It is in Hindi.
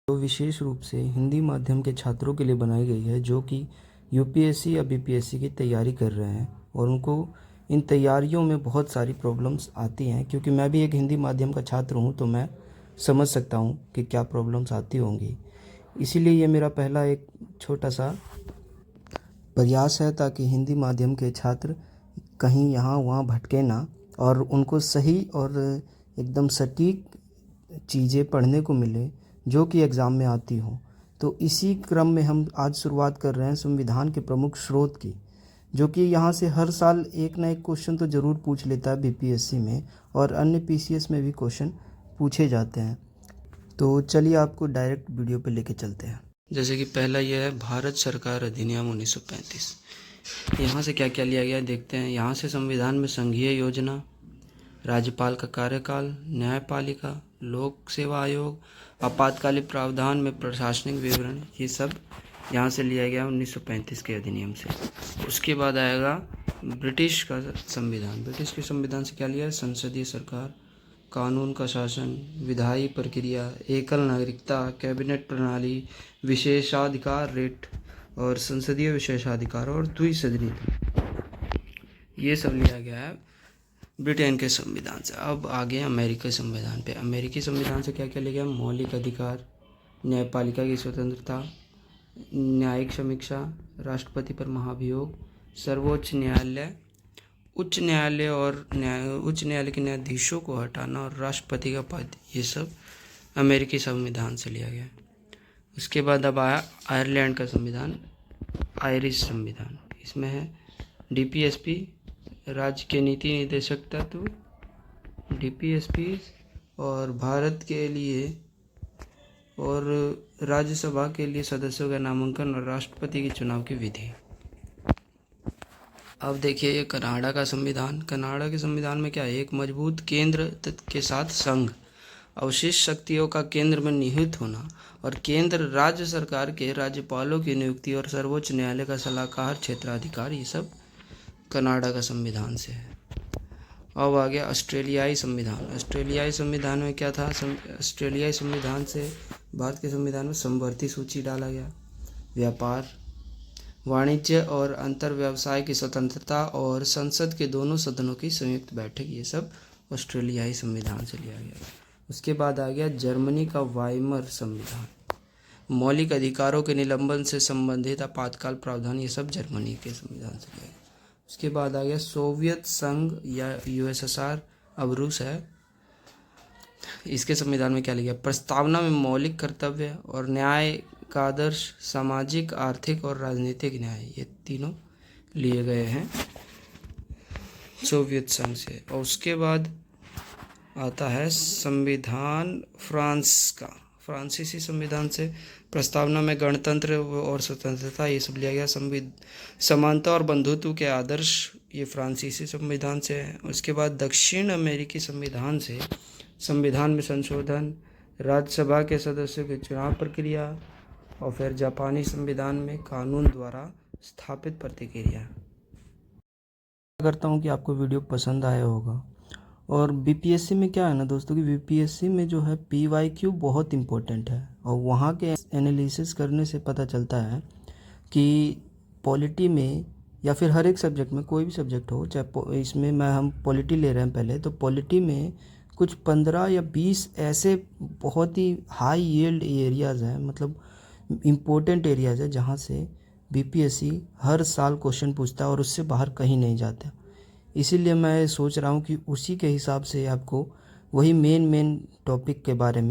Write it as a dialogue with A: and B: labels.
A: तो विशेष रूप से हिंदी माध्यम के छात्रों के लिए बनाई गई है, जो कि यूपीएससी या बीपीएससी की तैयारी कर रहे हैं और उनको इन तैयारियों में बहुत सारी प्रॉब्लम्स आती हैं। क्योंकि मैं भी एक हिंदी माध्यम का छात्र हूं, तो मैं समझ सकता हूं कि क्या प्रॉब्लम्स आती होंगी। इसीलिए ये मेरा पहला एक छोटा सा प्रयास है, ताकि हिंदी माध्यम के छात्र कहीं यहाँ वहाँ भटके ना और उनको सही और एकदम सटीक चीज़ें पढ़ने को मिले जो कि एग्ज़ाम में आती हों। तो इसी क्रम में हम आज शुरुआत कर रहे हैं संविधान के प्रमुख स्रोत की, जो कि यहाँ से हर साल एक ना एक क्वेश्चन तो ज़रूर पूछ लेता है बीपीएससी में, और अन्य पीसीएस में भी क्वेश्चन पूछे जाते हैं। तो चलिए आपको डायरेक्ट वीडियो पे लेके चलते हैं। जैसे कि पहला यह है भारत सरकार अधिनियम 1935। यहाँ से क्या क्या लिया गया देखते हैं। यहाँ से संविधान में संघीय योजना, राज्यपाल का कार्यकाल, न्यायपालिका, लोक सेवा आयोग, आपातकालीन प्रावधान में प्रशासनिक विवरण, ये सब यहाँ से लिया गया 1935 के अधिनियम से। उसके बाद आएगा ब्रिटिश का संविधान। ब्रिटिश के संविधान से क्या लिया है? संसदीय सरकार, कानून का शासन, विधायी प्रक्रिया, एकल नागरिकता, कैबिनेट प्रणाली, विशेषाधिकार रेट और संसदीय विशेषाधिकार और द्विसदनी, ये सब लिया गया है ब्रिटेन के संविधान से। अब आगे अमेरिकी संविधान पे। अमेरिकी संविधान से क्या क्या लिया गया? मौलिक अधिकार, न्यायपालिका की स्वतंत्रता, न्यायिक समीक्षा, राष्ट्रपति पर महाभियोग, सर्वोच्च न्यायालय, उच्च न्यायालय और उच्च न्यायालय के न्यायाधीशों को हटाना और राष्ट्रपति का पद, ये सब अमेरिकी संविधान से लिया गया। उसके बाद अब आया आयरलैंड का संविधान, आयरिश संविधान। इसमें है डीपीएसपी, राज्य के नीति निदेशक तत्व, डीपीएसपी, और भारत के लिए और राज्यसभा के लिए सदस्यों का नामांकन और राष्ट्रपति के चुनाव की विधि। अब देखिए ये कनाडा का संविधान। कनाडा के संविधान में क्या है? एक मजबूत केंद्र के साथ संघ, अवशिष्ट शक्तियों का केंद्र में निहित होना और केंद्र राज्य सरकार के राज्यपालों की नियुक्ति और सर्वोच्च न्यायालय का सलाहकार क्षेत्राधिकार, ये सब कनाडा का संविधान से है। अब आ गया ऑस्ट्रेलियाई संविधान। ऑस्ट्रेलियाई संविधान में क्या था? ऑस्ट्रेलियाई संविधान से भारत के संविधान में समवर्ती सूची डाला गया, व्यापार, वाणिज्य और अंतर व्यवसाय की स्वतंत्रता और संसद के दोनों सदनों की संयुक्त बैठक, ये सब ऑस्ट्रेलियाई संविधान से लिया गया। उसके बाद आ गया जर्मनी का वाइमर संविधान। मौलिक अधिकारों के निलंबन से संबंधित आपातकाल प्रावधान, ये सब जर्मनी के संविधान से लिया गया। उसके बाद आ गया सोवियत संघ या यूएसएसआर, अब रूस है। इसके संविधान में क्या लिया गया? प्रस्तावना में मौलिक कर्तव्य और न्याय का आदर्श, सामाजिक, आर्थिक और राजनीतिक न्याय, ये तीनों लिए गए हैं सोवियत संघ से। और उसके बाद आता है संविधान फ्रांस का। फ्रांसीसी संविधान से प्रस्तावना में गणतंत्र और स्वतंत्रता, ये सब लिया गया। समानता और बंधुत्व के आदर्श, ये फ्रांसीसी संविधान से है। उसके बाद दक्षिण अमेरिकी संविधान से संविधान में संशोधन, राज्यसभा के सदस्यों के चुनाव प्रक्रिया, और फिर जापानी संविधान में कानून द्वारा स्थापित प्रतिक्रिया। करता हूँ कि आपको वीडियो पसंद आया होगा। और बीपीएससी में क्या है ना दोस्तों, कि बीपीएससी में जो है पीवाईक्यू बहुत इम्पोर्टेंट है, और वहाँ के एनालिसिस करने से पता चलता है कि पॉलिटी में या फिर हर एक सब्जेक्ट में, कोई भी सब्जेक्ट हो, चाहे इसमें हम पॉलिटी ले रहे हैं पहले, तो पॉलिटी में कुछ 15 या 20 ऐसे बहुत ही हाई यील्ड एरियाज़ हैं, मतलब इम्पोर्टेंट एरियाज़ है, जहाँ से बीपीएससी हर साल क्वेश्चन पूछता है और उससे बाहर कहीं नहीं जाता। इसीलिए मैं सोच रहा हूँ कि उसी के हिसाब से आपको वही मेन टॉपिक के बारे में